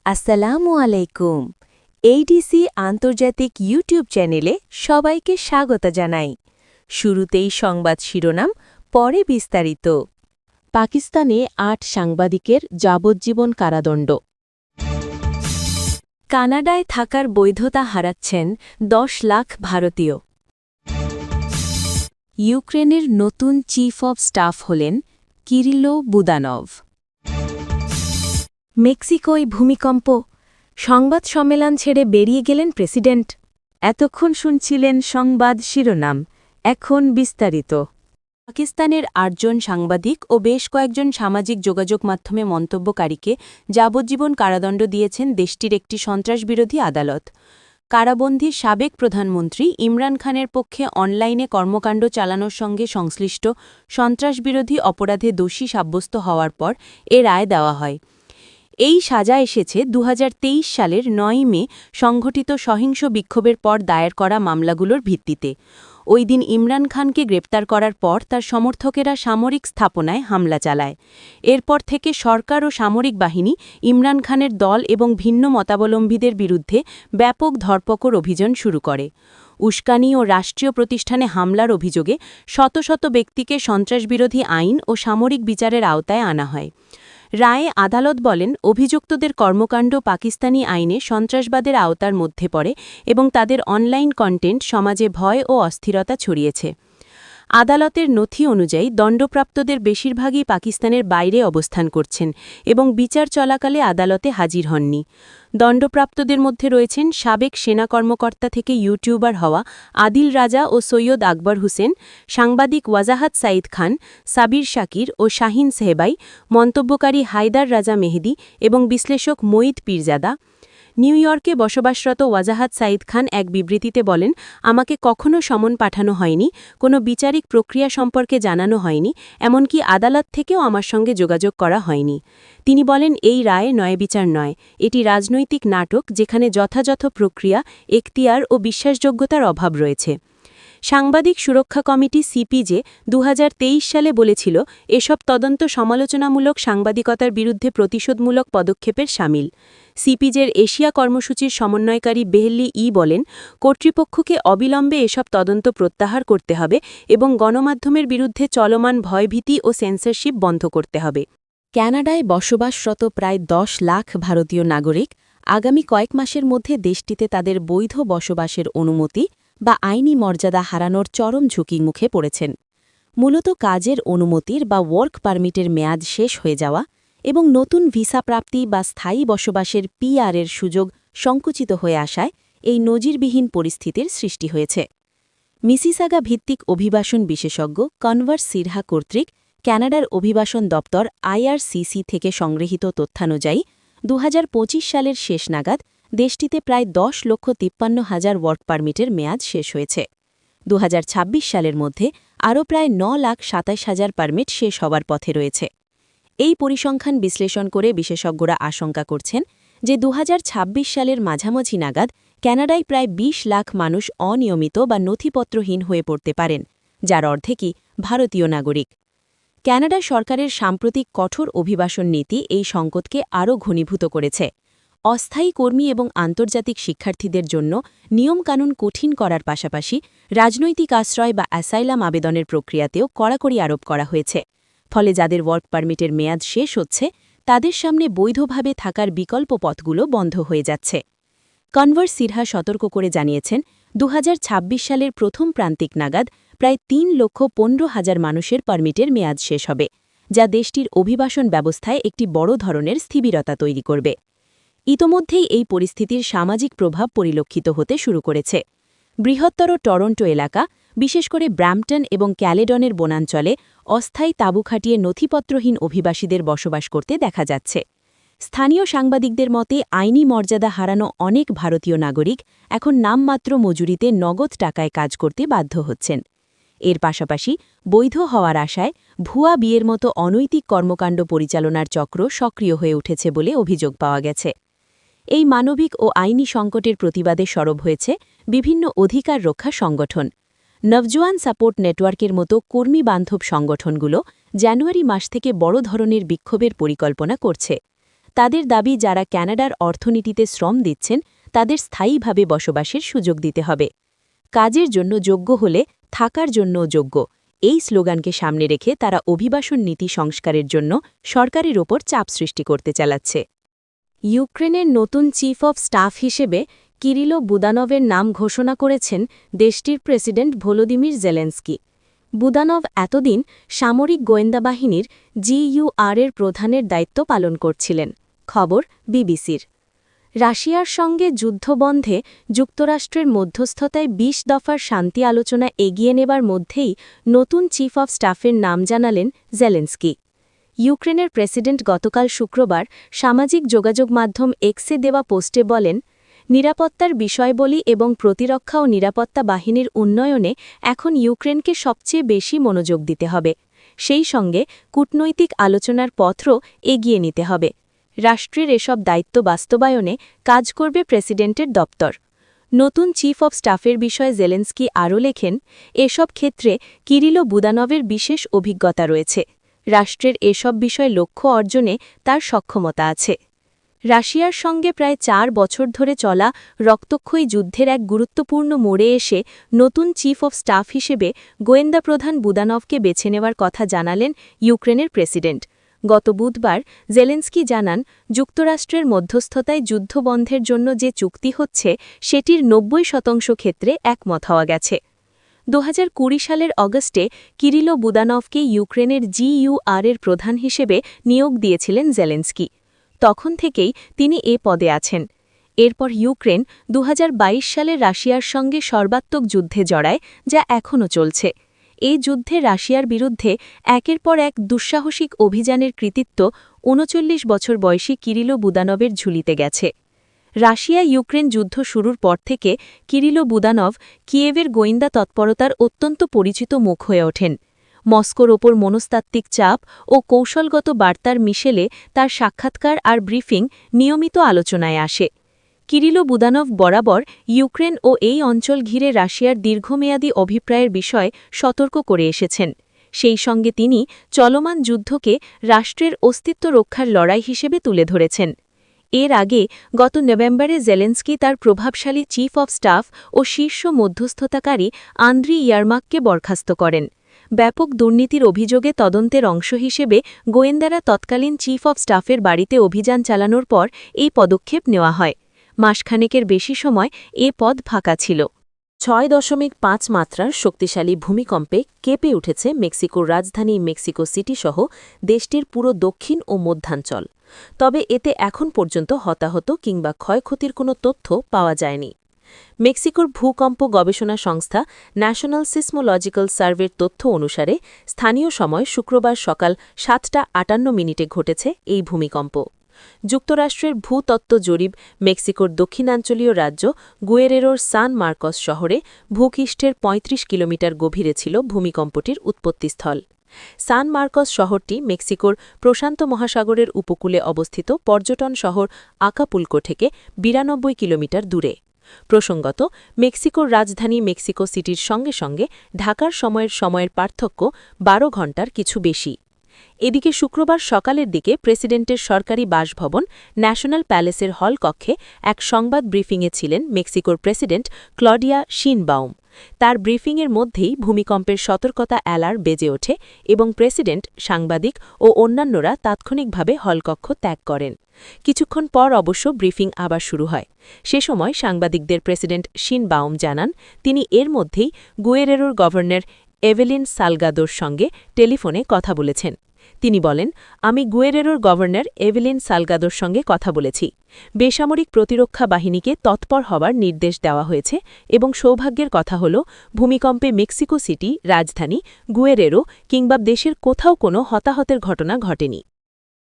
আসসালামু আলাইকুম। এইডিসি আন্তর্জাতিক ইউটিউব চ্যানেলে সবাইকে স্বাগত জানাই। শুরুতেই সংবাদ শিরোনাম, পরে বিস্তারিত। পাকিস্তানে ৮ সাংবাদিকের যাবজ্জীবন কারাদণ্ড। কানাডায় থাকার বৈধতা হারাচ্ছেন ১০ লাখ ভারতীয়। ইউক্রেনের নতুন চিফ অব স্টাফ হলেন কিরিলো বুদানভ। মেক্সিকোয় ভূমিকম্প, সংবাদ সম্মেলন ছেড়ে বেরিয়ে গেলেন প্রেসিডেন্ট। এতক্ষণ শুনছিলেন সংবাদ শিরোনাম, এখন বিস্তারিত। পাকিস্তানের ৮ জন সাংবাদিক ও বেশ কয়েকজন সামাজিক যোগাযোগ মাধ্যমে মন্তব্যকারীকে যাবজ্জীবন কারাদণ্ড দিয়েছেন দেশটির একটি সন্ত্রাসবিরোধী আদালত। কারাবন্দী সাবেক প্রধানমন্ত্রী ইমরান খানের পক্ষে অনলাইনে কর্মকাণ্ড চালানোর সঙ্গে সংশ্লিষ্ট সন্ত্রাসবিরোধী অপরাধে দোষী সাব্যস্ত হওয়ার পর এ রায় দেওয়া হয়। এই সাজা এসেছে ২০২৩ সালের ৯ মে সংঘটিত সহিংস বিক্ষোভের পর দায়ের করা মামলাগুলোর ভিত্তিতে। ওই দিন ইমরান খানকে গ্রেপ্তার করার পর তার সমর্থকেরা সামরিক স্থাপনায় হামলা চালায়। এরপর থেকে সরকার ও সামরিক বাহিনী ইমরান খানের দল এবং ভিন্ন মতাবলম্বীদের বিরুদ্ধে ব্যাপক ধরপকড় অভিযান শুরু করে। উস্কানি ও রাষ্ট্রীয় প্রতিষ্ঠানে হামলার অভিযোগে শত শত ব্যক্তিকে সন্ত্রাসবিরোধী আইন ও সামরিক বিচারের আওতায় আনা হয়। রায়ে আদালত বলেন, অভিযুক্তদের কর্মকাণ্ড পাকিস্তানি আইনে সন্ত্রাসবাদের আওতার মধ্যে পড়ে এবং তাদের অনলাইন কন্টেন্ট সমাজে ভয় ও অস্থিরতা ছড়িয়েছে। আদালতের নথি অনুযায়ী দণ্ডপ্রাপ্তদের বেশিরভাগই পাকিস্তানের বাইরে অবস্থান করছেন এবং বিচার চলাকালে আদালতে হাজির হননি। দণ্ডপ্রাপ্তদের মধ্যে রয়েছেন সাবেক সেনা কর্মকর্তা থেকে ইউটিউবার হওয়া আদিল রাজা ও সৈয়দ আকবর হোসেন, সাংবাদিক ওয়াজাহাত সাঈদ খান, সাবির শাকির ও শাহিন সেহবাই, মন্তব্যকারী হায়দার রাজা মেহেদি এবং বিশ্লেষক মঈদ পীরজাদা। নিউ ইয়র্কে বসবাসরত ওয়াজাহাত সাঈদ খান এক বিবৃতিতে বলেন, আমাকে কখনো সমন পাঠানো হয়নি, কোনো বিচারিক প্রক্রিয়া সম্পর্কে জানানো হয়নি, এমনকি আদালত থেকেও আমার সঙ্গে যোগাযোগ করা হয়নি। তিনি বলেন, এই রায় ন্যায়বিচার নয়, এটি রাজনৈতিক নাটক যেখানে যথাযথ প্রক্রিয়া, এখতিয়ার ও বিশ্বাসযোগ্যতার অভাব রয়েছে। সাংবাদিক সুরক্ষা কমিটি সিপিজে ২০২৩ সালে বলেছিল, এসব তদন্ত সমালোচনামূলক সাংবাদিকতার বিরুদ্ধে প্রতিশোধমূলক পদক্ষেপের শামিল। সিপিজের এশিয়া কর্মসূচির সমন্বয়কারী বেহলি বলেন, কর্তৃপক্ষকে অবিলম্বে এসব তদন্ত প্রত্যাহার করতে হবে এবং গণমাধ্যমের বিরুদ্ধে চলমান ভয়ভীতি ও সেন্সরশিপ বন্ধ করতে হবে। কানাডায় বসবাসরত প্রায় ১০ লাখ ভারতীয় নাগরিক আগামী কয়েক মাসের মধ্যে দেশটিতে তাদের বৈধ বসবাসের অনুমতি বা আইনি মর্যাদা হারানোর চরম ঝুঁকির মুখে পড়েছেন। মূলত কাজের অনুমতির বা ওয়ার্ক পারমিটের মেয়াদ শেষ হয়ে যাওয়া এবং নতুন ভিসা প্রাপ্তি বা স্থায়ী বসবাসের পিআরের সুযোগ সংকুচিত হয়ে আসায় এই নজিরবিহীন পরিস্থিতির সৃষ্টি হয়েছে। মিসিসাগা ভিত্তিক অভিবাসন বিশেষজ্ঞ কনভার্স সিরহা কর্তৃক কানাডার অভিবাসন দপ্তর আইআরসিসি থেকে সংগৃহীত তথ্যানুযায়ী ২০২৫ সালের শেষ নাগাদ দেশটিতে প্রায় ১০,৫৩,০০০ ওয়ার্ক পারমিটের মেয়াদ শেষ হয়েছে। ২০২৬ সালের মধ্যে আরও প্রায় ৯,২৭,০০০ পারমিট শেষ হওয়ার পথে রয়েছে। এই পরিসংখ্যান বিশ্লেষণ করে বিশেষজ্ঞরা আশঙ্কা করছেন যে ২০২৬ সালের মাঝামাঝি নাগাদ কানাডায় প্রায় ২০ লাখ মানুষ অনিয়মিত বা নথিপত্রহীন হয়ে পড়তে পারেন, যার অর্ধেকই ভারতীয় নাগরিক। কানাডা সরকারের সাম্প্রতিক কঠোর অভিবাসন নীতি এই সংকটকে আরও ঘনীভূত করেছে। অস্থায়ী কর্মী এবং আন্তর্জাতিক শিক্ষার্থীদের জন্য নিয়মকানুন কঠিন করার পাশাপাশি রাজনৈতিক আশ্রয় বা অ্যাসাইলাম আবেদনের প্রক্রিয়াতেও কড়াকড়ি আরোপ করা হয়েছে। ফলে যাদের ওয়ার্ক পারমিটের মেয়াদ শেষ হচ্ছে, তাদের সামনে বৈধভাবে থাকার বিকল্প পথগুলো বন্ধ হয়ে যাচ্ছে। কনভার্স সিরহা সতর্ক করে জানিয়েছেন, ২০২৬ সালের প্রথম প্রান্তিক নাগাদ প্রায় ৩,১৫,০০০ মানুষের পারমিটের মেয়াদ শেষ হবে, যা দেশটির অভিবাসন ব্যবস্থায় একটি বড় ধরনের স্থবিরতা তৈরি করবে। ইতোমধ্যেই এই পরিস্থিতির সামাজিক প্রভাব পরিলক্ষিত হতে শুরু করেছে। বৃহত্তর টরন্টো এলাকা, বিশেষ করে ব্র্যাম্পটন এবং ক্যালেডনের বনাঞ্চলে অস্থায়ী তাঁবু খাটিয়ে নথিপত্রহীন অভিবাসীদের বসবাস করতে দেখা যাচ্ছে। স্থানীয় সাংবাদিকদের মতে আইনি মর্যাদা হারানো অনেক ভারতীয় নাগরিক এখন নামমাত্র মজুরিতে নগদ টাকায় কাজ করতে বাধ্য হচ্ছেন। এর পাশাপাশি বৈধ হওয়ার আশায় ভুয়া বিয়ের মতো অনৈতিক কর্মকাণ্ড পরিচালনার চক্র সক্রিয় হয়ে উঠেছে বলে অভিযোগ পাওয়া গেছে। এই মানবিক ও আইনি সংকটের প্রতিবাদে সরব হয়েছে বিভিন্ন অধিকার রক্ষা সংগঠন। নবজোয়ান সাপোর্ট নেটওয়ার্কের মতো কর্মী বান্ধব সংগঠনগুলো জানুয়ারি মাস থেকে বড় ধরনের বিক্ষোভের পরিকল্পনা করছে। তাদের দাবি যারা ক্যানাডার অর্থনীতিতে শ্রম দিচ্ছেন তাদের স্থায়ীভাবে বসবাসের সুযোগ দিতে হবে। কাজের জন্য যোগ্য হলে থাকার জন্যও যোগ্য, এই স্লোগানকে সামনে রেখে তারা অভিবাসন নীতি সংস্কারের জন্য সরকারের ওপর চাপ সৃষ্টি করতে চালাচ্ছে। ইউক্রেনের নতুন চিফ অব স্টাফ হিসেবে কিরিলো বুদানভের নাম ঘোষণা করেছেন দেশটির প্রেসিডেন্ট ভলোদিমির জেলেন্সকি। বুদানভ এতদিন সামরিক গোয়েন্দা বাহিনীর GUR-এর প্রধানের দায়িত্ব পালন করছিলেন। খবর বিবিসির। রাশিয়ার সঙ্গে যুদ্ধবন্ধে যুক্তরাষ্ট্রের মধ্যস্থতায় ২০ দফার শান্তি আলোচনা এগিয়ে নেবার মধ্যেই নতুন চিফ অব স্টাফের নাম জানালেন জেলেন্সকি। ইউক্রেনের প্রেসিডেন্ট গতকাল শুক্রবার সামাজিক যোগাযোগ মাধ্যম এক্সে দেওয়া পোস্টে বলেন, নিরাপত্তার বিষয়বলী এবং প্রতিরক্ষা ও নিরাপত্তা বাহিনীর উন্নয়নে এখন ইউক্রেনকে সবচেয়ে বেশি মনোযোগ দিতে হবে। সেই সঙ্গে কূটনৈতিক আলোচনার পথও এগিয়ে নিতে হবে। রাষ্ট্রের এসব দায়িত্ব বাস্তবায়নে কাজ করবে প্রেসিডেন্টের দপ্তর। নতুন চিফ অব স্টাফের বিষয়ে জেলেন্সকি আরও লেখেন, এসব ক্ষেত্রে কিরিলো বুদানভের বিশেষ অভিজ্ঞতা রয়েছে। রাষ্ট্রের এসব বিষয় লক্ষ্য অর্জনে তার সক্ষমতা আছে। রাশিয়ার সঙ্গে প্রায় ৪ বছর ধরে চলা রক্তক্ষয়ী যুদ্ধের এক গুরুত্বপূর্ণ মোড়ে এসে নতুন চিফ অব স্টাফ হিসেবে গোয়েন্দা প্রধান বুদানভকে বেছে নেওয়ার কথা জানালেন ইউক্রেনের প্রেসিডেন্ট। গত বুধবার জেলেন্সকি জানান, যুক্তরাষ্ট্রের মধ্যস্থতায় যুদ্ধবন্ধের জন্য যে চুক্তি হচ্ছে সেটির ৯০% ক্ষেত্রে একমত হওয়া গেছে। ২০২০ সালের অগস্টে কিরিলো বুদানভকে ইউক্রেনের GUR-এর প্রধান হিসেবে নিয়োগ দিয়েছিলেন জেলেন্সকি। তখন থেকেই তিনি এ পদে আছেন। এরপর ইউক্রেন ২০২২ সালে রাশিয়ার সঙ্গে সর্বাত্মক যুদ্ধে জড়ায়, যা এখনও চলছে। এই যুদ্ধে রাশিয়ার বিরুদ্ধে একের পর এক দুঃসাহসিক অভিযানের কৃতিত্ব ৩৯ বছর বয়সী কিরিলো বুদানভের ঝুলিতে গেছে। রাশিয়া ইউক্রেন যুদ্ধ শুরুর পর থেকে কিরিলো বুদানভ কিয়েভের গোয়েন্দা তৎপরতার অত্যন্ত পরিচিত মুখ হয়ে ওঠেন। মস্কোর ওপর মনস্তাত্ত্বিক চাপ ও কৌশলগত বার্তার মিশেলে তার সাক্ষাৎকার আর ব্রিফিং নিয়মিত আলোচনায় আসে। কিরিলো বুদানভ বরাবর ইউক্রেন ও এই অঞ্চল ঘিরে রাশিয়ার দীর্ঘমেয়াদী অভিপ্রায়ের বিষয়ে সতর্ক করে এসেছেন। সেই সঙ্গে তিনি চলমান যুদ্ধকে রাষ্ট্রের অস্তিত্ব রক্ষার লড়াই হিসেবে তুলে ধরেছেন। এর আগে গত নভেম্বরে জেলেন্সকি তার প্রভাবশালী চিফ অব স্টাফ ও শীর্ষ মধ্যস্থতাকারী আন্দ্রি ইয়ারমাককে বরখাস্ত করেন। ব্যাপক দুর্নীতির অভিযোগে তদন্তের অংশ হিসেবে গোয়েন্দারা তৎকালীন চিফ অব স্টাফের বাড়িতে অভিযান চালানোর পর এই পদক্ষেপ নেওয়া হয়। মাসখানেকের বেশি সময় এ পদ ফাঁকা ছিল। ৬.৫ মাত্রার শক্তিশালী ভূমিকম্পে কেঁপে উঠেছে মেক্সিকোর রাজধানী মেক্সিকো সিটি সহ দেশটির পুরো দক্ষিণ ও মধ্যাঞ্চল। তবে এতে এখন পর্যন্ত হতাহত কিংবা ক্ষয়ক্ষতির কোনো তথ্য পাওয়া যায়নি। মেক্সিকোর ভূকম্প গবেষণা সংস্থা ন্যাশনাল সিসমোলজিক্যাল সার্ভের তথ্য অনুসারে স্থানীয় সময় শুক্রবার সকাল ৭:৫৮ ঘটেছে এই ভূমিকম্প। যুক্তরাষ্ট্রের ভূতত্ত্ব জরিপ মেক্সিকোর দক্ষিণাঞ্চলীয় রাজ্য গুয়েরেরোর সান মার্কস শহরে ভূপৃষ্ঠের ৩৫ কিলোমিটার গভীরে ছিল ভূমিকম্পটির উৎপত্তিস্থল। সান মার্কস শহরটি মেক্সিকোর প্রশান্ত মহাসাগরের উপকূলে অবস্থিত পর্যটন শহর আকাপুলকো থেকে ৯২ কিলোমিটার দূরে। প্রসঙ্গত, মেক্সিকোর রাজধানী মেক্সিকো সিটির সঙ্গে সঙ্গে ঢাকার সময়ের পার্থক্য ১২ ঘণ্টার কিছু বেশি। এদিকে শুক্রবার সকালের দিকে প্রেসিডেন্টের সরকারি বাসভবন ন্যাশনাল প্যালেসের হল কক্ষে এক সংবাদ ব্রিফিংয়ে ছিলেন মেক্সিকোর প্রেসিডেন্ট ক্লডিয়া শিনবাউম। তার ব্রিফিংয়ের মধ্যেই ভূমিকম্পের সতর্কতা অ্যালার্ম বেজে ওঠে এবং প্রেসিডেন্ট, সাংবাদিক ও অন্যান্যরা তাৎক্ষণিকভাবে হলকক্ষ ত্যাগ করেন। কিছুক্ষণ পর অবশ্য ব্রিফিং আবার শুরু হয়। সে সময় সাংবাদিকদের প্রেসিডেন্ট শিনবাউম জানান, তিনি এর মধ্যেই গুয়েরেরোর গভর্নর এভেলিন সালগাদোর সঙ্গে টেলিফোনে কথা বলেছেন। তিনি বলেন, আমি গুয়েরেরোর গভর্নর এভেলিন সালগাদোর সঙ্গে কথা বলেছি। বেসামরিক প্রতিরক্ষা বাহিনীকে তৎপর হবার নির্দেশ দেওয়া হয়েছে এবং সৌভাগ্যের কথা হল ভূমিকম্পে মেক্সিকো সিটি, রাজধানী, গুয়েরেরো কিংবা দেশের কোথাও কোনো হতাহতের ঘটনা ঘটেনি।